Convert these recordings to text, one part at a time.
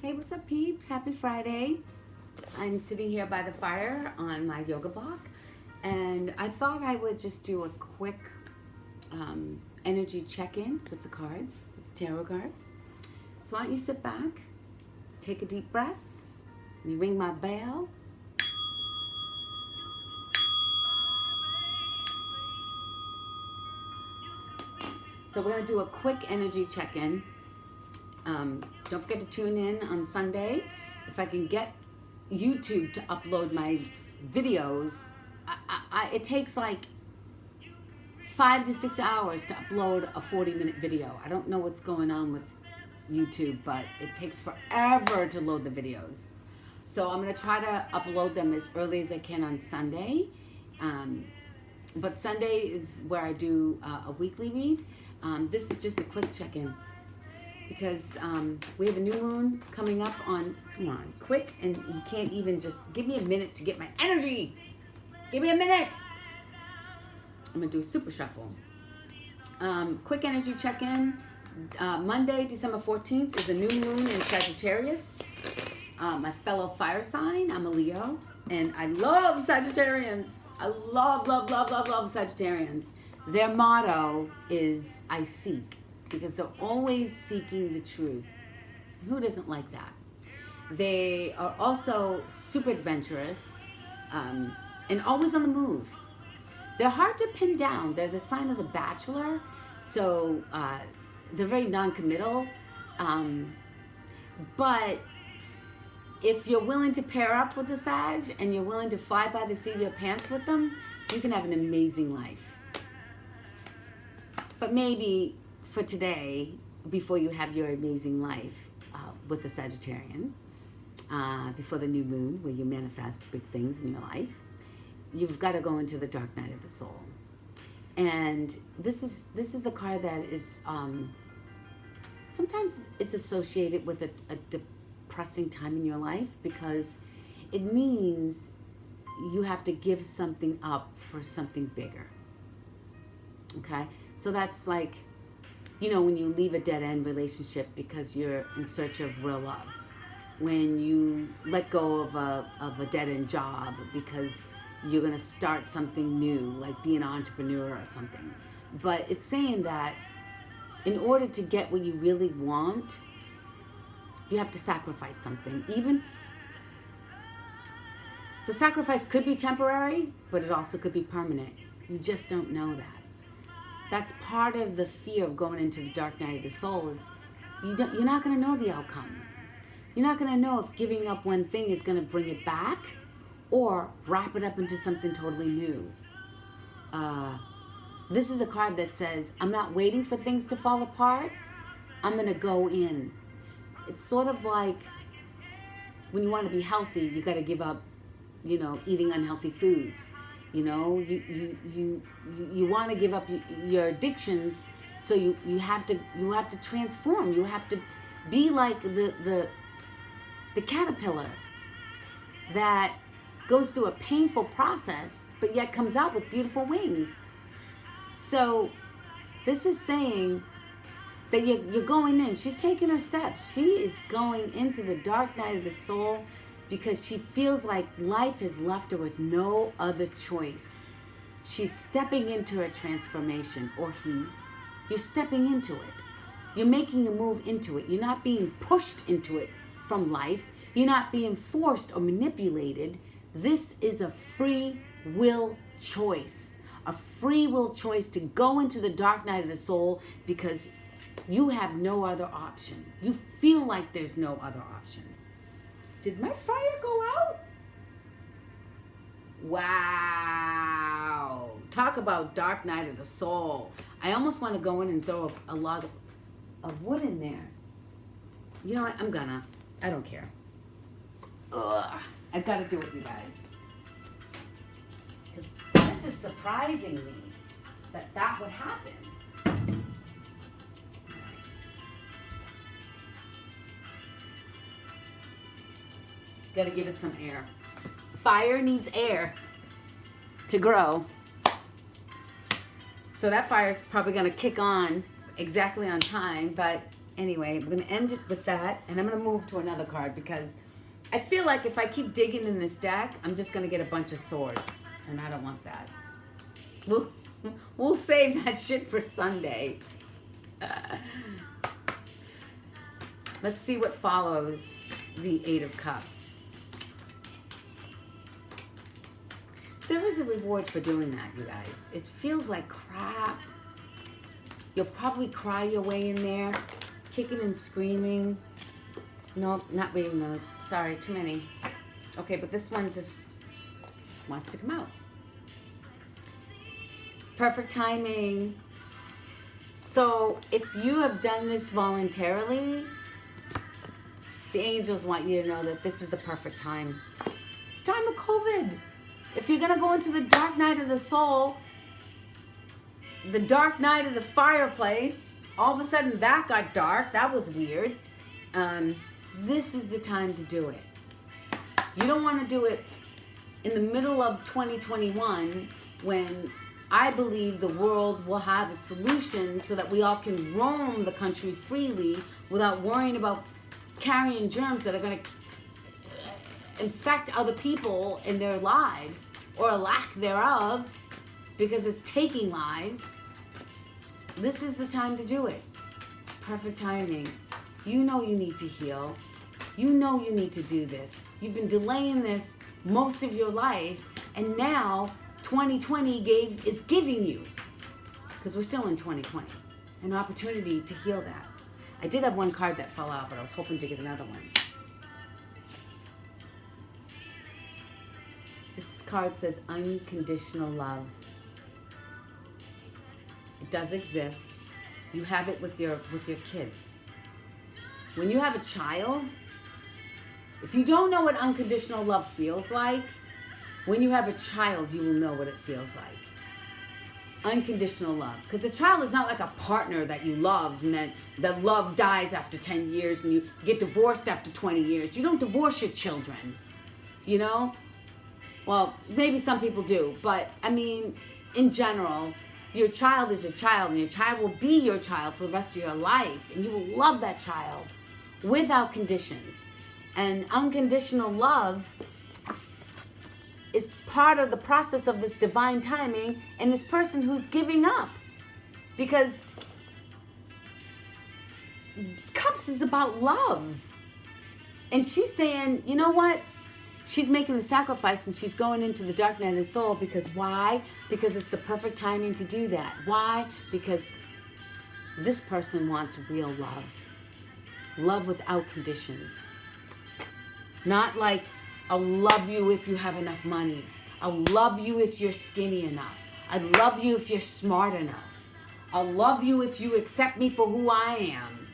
Hey, what's up, peeps? Happy Friday. I'm sitting here by the fire on my yoga block, and I thought I would just do a quick energy check-in with the cards, with the tarot cards. So why don't you sit back, take a deep breath, and you ring my bell. So we're going to do a quick energy check-in. Don't forget to tune in on Sunday. If I can get YouTube to upload my videos, it takes like 5 to 6 hours to upload a 40-minute video. I don't know what's going on with YouTube, but it takes forever to load the videos. So I'm going to try to upload them as early as I can on Sunday. But Sunday is where I do a weekly read. This is just a quick check-in because we have a new moon coming up on, come on, quick, and you can't even just, give me a minute to get my energy. Give me a minute. I'm going to do a super shuffle. Quick energy check-in. Monday, December 14th is a new moon in Sagittarius. My fellow fire sign, I'm a Leo, and I love Sagittarians. I love Sagittarians. Their motto is, I seek, because they're always seeking the truth. Who doesn't like that? They are also super adventurous and always on the move. They're hard to pin down. They're the sign of the Bachelor, so they're very non-committal. But if you're willing to pair up with a Sag and you're willing to fly by the seat of your pants with them, you can have an amazing life. But maybe for today, before you have your amazing life with the Sagittarian, before the new moon, where you manifest big things in your life, you've got to go into the dark night of the soul. And this is the card that is sometimes it's associated with a depressing time in your life, because it means you have to give something up for something bigger. Okay? So that's like, you know, when you leave a dead-end relationship because you're in search of real love. When you let go of a dead-end job because you're going to start something new, like be an entrepreneur or something. But it's saying that in order to get what you really want, you have to sacrifice something. Even the sacrifice could be temporary, but it also could be permanent. You just don't know that. That's part of the fear of going into the dark night of the soul, is you're not going to know the outcome. You're not going to know if giving up one thing is going to bring it back or wrap it up into something totally new. This is a card that says, I'm not waiting for things to fall apart. I'm going to go in. It's sort of like when you want to be healthy, you got to give up, you know, eating unhealthy foods. You know, you want to give up your addictions, so you have to transform. You have to be like the caterpillar that goes through a painful process, but yet comes out with beautiful wings. So this is saying that you're going in. She's taking her steps. She is going into the dark night of the soul because she feels like life has left her with no other choice. She's stepping into her transformation, or he. You're stepping into it. You're making a move into it. You're not being pushed into it from life. You're not being forced or manipulated. This is a free will choice. A free will choice to go into the dark night of the soul because you have no other option. You feel like there's no other option. Did my fire go out? Wow. Talk about dark night of the soul. I almost want to go in and throw a log of wood in there. You know what? I'm gonna. I don't care. Ugh. I've got to do it, you guys. Because this is surprising me that would happen. Got to give it some air. Fire needs air to grow. So that fire is probably going to kick on exactly on time, but anyway, I'm going to end it with that, and I'm going to move to another card because I feel like if I keep digging in this deck, I'm just going to get a bunch of swords, and I don't want that. We'll save that shit for Sunday. Let's see what follows the Eight of Cups. There is a reward for doing that, you guys. It feels like crap. You'll probably cry your way in there, kicking and screaming. No, not reading those. Sorry, too many. Okay, but this one just wants to come out. Perfect timing. So if you have done this voluntarily, the angels want you to know that this is the perfect time. It's time of COVID. If you're going to go into the dark night of the soul, the dark night of the fireplace, all of a sudden that got dark. That was weird. This is the time to do it. You don't want to do it in the middle of 2021 when I believe the world will have its solution so that we all can roam the country freely without worrying about carrying germs that are going to infect other people in their lives or a lack thereof because it's taking lives. This is the time to do it. It's perfect timing. You know you need to heal. You know you need to do this. You've been delaying this most of your life, and now 2020 is giving you, because we're still in 2020, an opportunity to heal that. I did have one card that fell out, but I was hoping to get another one. This card says unconditional love. It does exist. You have it with your kids. When you have a child, if you don't know what unconditional love feels like, when you have a child, you will know what it feels like. Unconditional love. Because a child is not like a partner that you love and then the love dies after 10 years and you get divorced after 20 years. You don't divorce your children, you know? Well, maybe some people do, but I mean, in general, your child is your child and your child will be your child for the rest of your life and you will love that child without conditions. And unconditional love is part of the process of this divine timing and this person who's giving up. Because Cups is about love. And she's saying, you know what? She's making the sacrifice and she's going into the dark night of the soul because why? Because it's the perfect timing to do that. Why? Because this person wants real love. Love without conditions. Not like, I'll love you if you have enough money. I'll love you if you're skinny enough. I love you if you're smart enough. I'll love you if you accept me for who I am.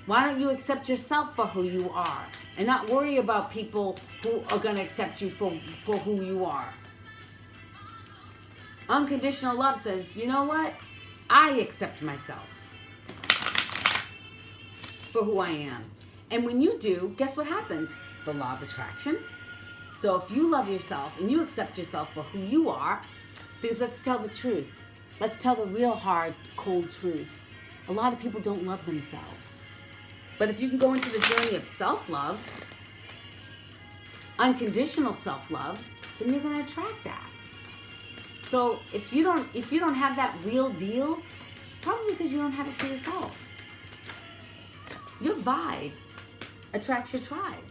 Why don't you accept yourself for who you are and not worry about people who are going to accept you for who you are? Unconditional love says, you know what? I accept myself for who I am. And when you do, guess what happens? The law of attraction. So if you love yourself and you accept yourself for who you are, because let's tell the truth. Let's tell the real hard, cold truth. A lot of people don't love themselves. But if you can go into the journey of self-love, unconditional self-love, then you're going to attract that. So if you don't have that real deal, it's probably because you don't have it for yourself. Your vibe attracts your tribe.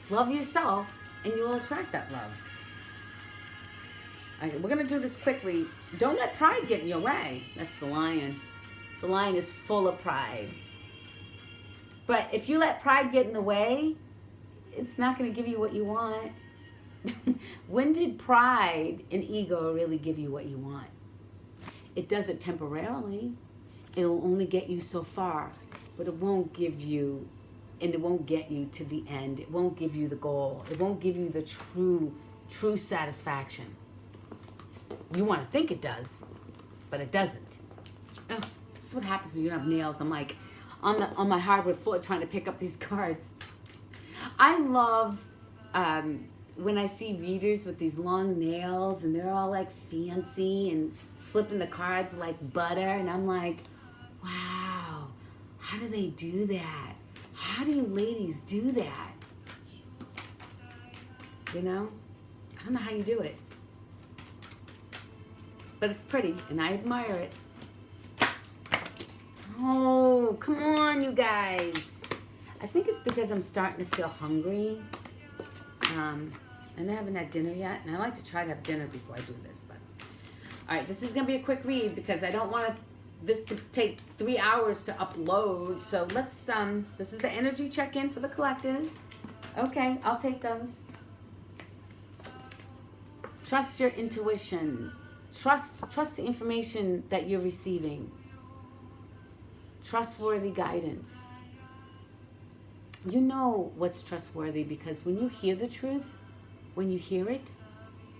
Love yourself and you will attract that love. Okay, we're going to do this quickly. Don't let pride get in your way. That's the lion. The lion is full of pride. But if you let pride get in the way, it's not going to give you what you want. When did pride and ego really give you what you want? It does it temporarily. It'll only get you so far, but it won't give you, and it won't get you to the end. It won't give you the goal. It won't give you the true satisfaction. You want to think it does, but it doesn't. Oh, this is what happens when you don't have nails. I'm like on my hardwood floor trying to pick up these cards. I love when I see readers with these long nails and they're all like fancy and flipping the cards like butter, and I'm like, wow, How do they do that? How do you ladies do that? You know? I don't know how you do it. But it's pretty, and I admire it. Oh, come on, you guys. I think it's because I'm starting to feel hungry. And I haven't had dinner yet. And I like to try to have dinner before I do this. But all right, this is going to be a quick read because I don't want this to take 3 hours to upload. So let's, this is the energy check-in for the collective. Okay, I'll take those. Trust your intuition. Trust the information that you're receiving. Trustworthy guidance. You know what's trustworthy because when you hear the truth, when you hear it,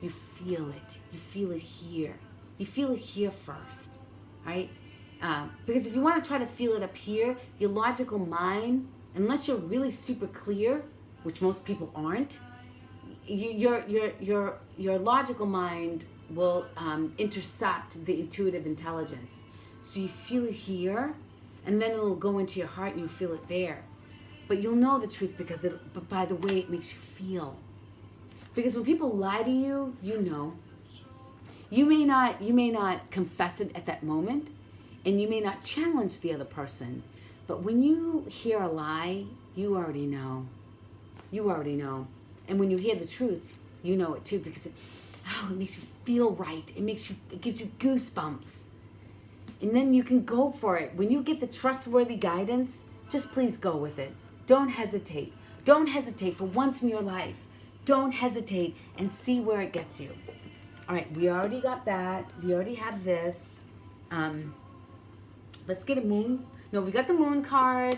you feel it. You feel it here. You feel it here first, right? Because if you want to try to feel it up here, your logical mind, unless you're really super clear, which most people aren't, your logical mind will intercept the intuitive intelligence. So you feel it here, and then it'll go into your heart and you feel it there. But you'll know the truth but by the way it makes you feel. Because when people lie to you, you know. You may not confess it at that moment, and you may not challenge the other person. But when you hear a lie, you already know. You already know. And when you hear the truth, you know it too, because it makes you feel right. It gives you goosebumps. And then you can go for it. When you get the trustworthy guidance, just please go with it. Don't hesitate. Don't hesitate for once in your life. Don't hesitate and see where it gets you. All right, we already got that. We already have this. Let's get a moon. No, we got the moon card.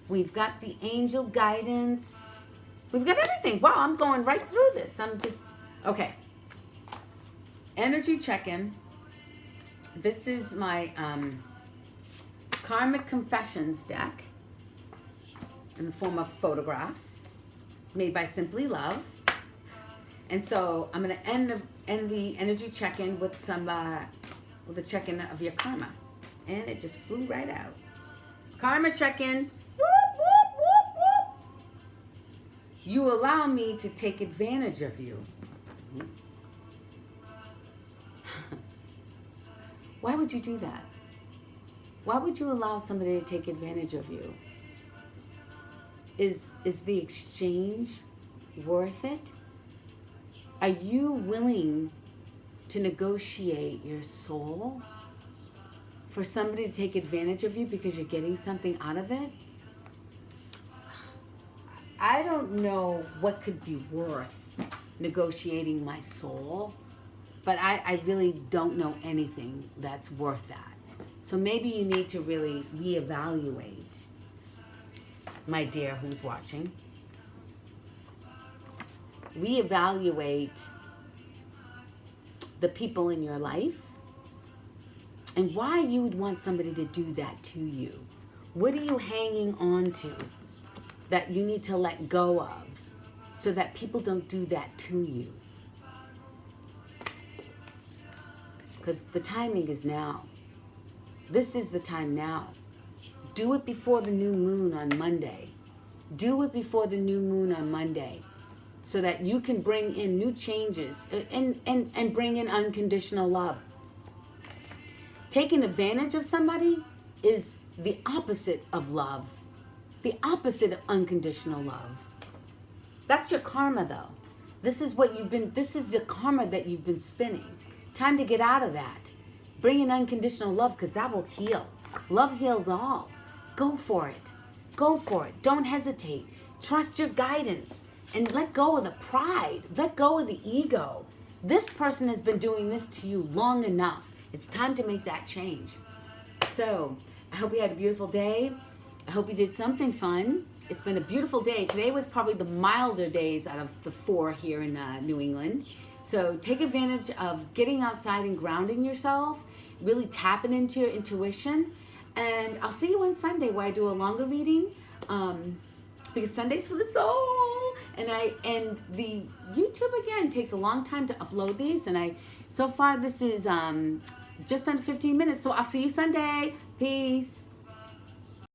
We've got the angel guidance. We've got everything. Wow, I'm going right through this. Okay. Energy check-in. This is my Karmic Confessions deck in the form of photographs made by Simply Love. And so I'm going to end the energy check-in with with a check-in of your karma. And it just flew right out. Karma check-in. Whoop, whoop, whoop, whoop. You allow me to take advantage of you. Why would you do that? Why would you allow somebody to take advantage of you? Is the exchange worth it? Are you willing to negotiate your soul for somebody to take advantage of you because you're getting something out of it? I don't know what could be worth negotiating my soul, but I really don't know anything that's worth that. So maybe you need to really reevaluate, my dear who's watching. Reevaluate the people in your life and why you would want somebody to do that to you. What are you hanging on to that you need to let go of so that people don't do that to you? Because the timing is now. This is the time now. Do it before the new moon on Monday. Do it before the new moon on Monday so that you can bring in new changes and bring in unconditional love. Taking advantage of somebody is the opposite of love. The opposite of unconditional love. That's your karma though. This is the karma that you've been spinning. Time to get out of that. Bring in unconditional love because that will heal. Love heals all. Go for it. Go for it. Don't hesitate. Trust your guidance and let go of the pride. Let go of the ego. This person has been doing this to you long enough. It's time to make that change. So, I hope you had a beautiful day. I hope you did something fun. It's been a beautiful day. Today was probably the milder days out of the 4 here in New England. So take advantage of getting outside and grounding yourself, really tapping into your intuition. And I'll see you on Sunday where I do a longer reading, because Sunday's for the soul. And the YouTube again takes a long time to upload these. And so far this is just under 15 minutes. So I'll see you Sunday. Peace.